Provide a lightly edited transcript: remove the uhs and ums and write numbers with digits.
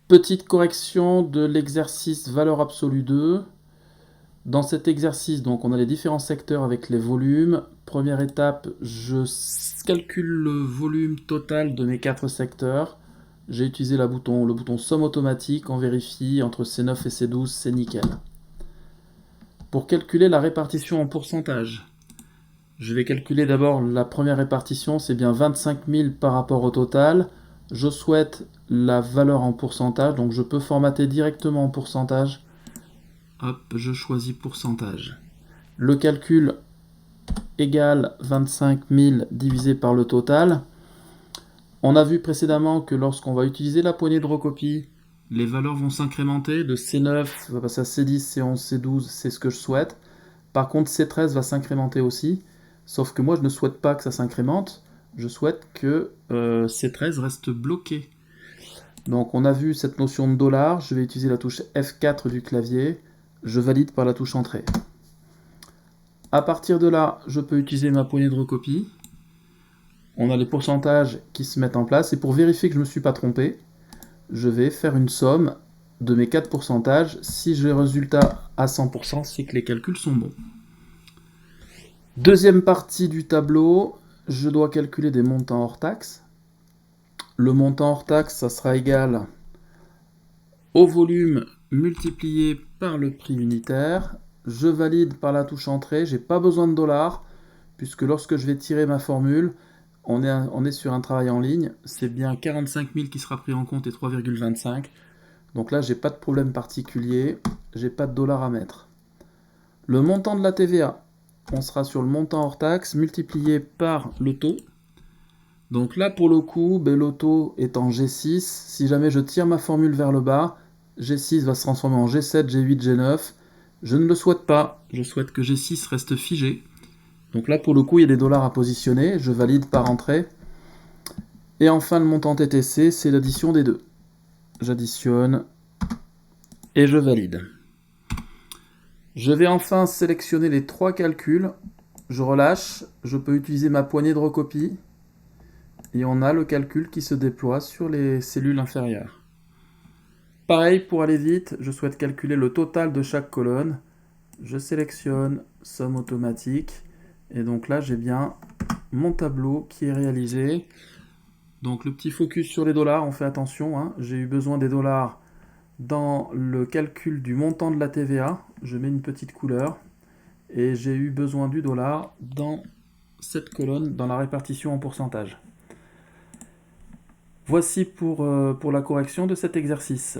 Petite correction de l'exercice valeur absolue 2. Dans cet exercice, donc, on a les différents secteurs avec les volumes. Première étape, je calcule le volume total de mes 4 secteurs. J'ai utilisé le bouton somme automatique, on vérifie entre C9 et C12, c'est nickel. Pour calculer la répartition en pourcentage, je vais calculer d'abord la première répartition, c'est bien 25 000 par rapport au total. Je souhaite la valeur en pourcentage, donc je peux formater directement en pourcentage. Hop, je choisis pourcentage. Le calcul égale 25 000 divisé par le total. On a vu précédemment que lorsqu'on va utiliser la poignée de recopie, les valeurs vont s'incrémenter. De C9 va passer à C10, C11, C12, c'est ce que je souhaite. Par contre, C13 va s'incrémenter aussi. Sauf que moi, je ne souhaite pas que ça s'incrémente. Je souhaite que C13 reste bloqué. Donc, on a vu cette notion de dollar. Je vais utiliser la touche F4 du clavier. Je valide par la touche entrée. À partir de là, je peux utiliser ma poignée de recopie. On a les pourcentages qui se mettent en place. Et pour vérifier que je ne me suis pas trompé, je vais faire une somme de mes 4 pourcentages. Si j'ai le résultat à 100%, c'est que les calculs sont bons. Deuxième partie du tableau, je dois calculer des montants hors taxe. Le montant hors taxe, ça sera égal au volume multiplié par le prix unitaire. Je valide par la touche entrée, j'ai pas besoin de dollars, puisque lorsque je vais tirer ma formule, on est sur un travail en ligne, c'est bien 45 000 qui sera pris en compte et 3,25. Donc là, j'ai pas de problème particulier, j'ai pas de dollars à mettre. Le montant de la TVA, on sera sur le montant hors taxe multiplié par le taux. Donc là, pour le coup, le taux est en G6. Si jamais je tire ma formule vers le bas, G6 va se transformer en G7, G8, G9. Je ne le souhaite pas. Je souhaite que G6 reste figé. Donc là, pour le coup, il y a des dollars à positionner. Je valide par entrée. Et enfin, le montant TTC, c'est l'addition des deux. J'additionne et je valide. Je vais enfin sélectionner les 3 calculs. Je relâche. Je peux utiliser ma poignée de recopie. Et on a le calcul qui se déploie sur les cellules inférieures. Pareil, pour aller vite, je souhaite calculer le total de chaque colonne. Je sélectionne somme automatique. Et donc là, j'ai bien mon tableau qui est réalisé. Donc le petit focus sur les dollars, on fait attention, hein. J'ai eu besoin des dollars dans le calcul du montant de la TVA. Je mets une petite couleur. Et j'ai eu besoin du dollar dans cette colonne, dans la répartition en pourcentage. Voici pour la correction de cet exercice.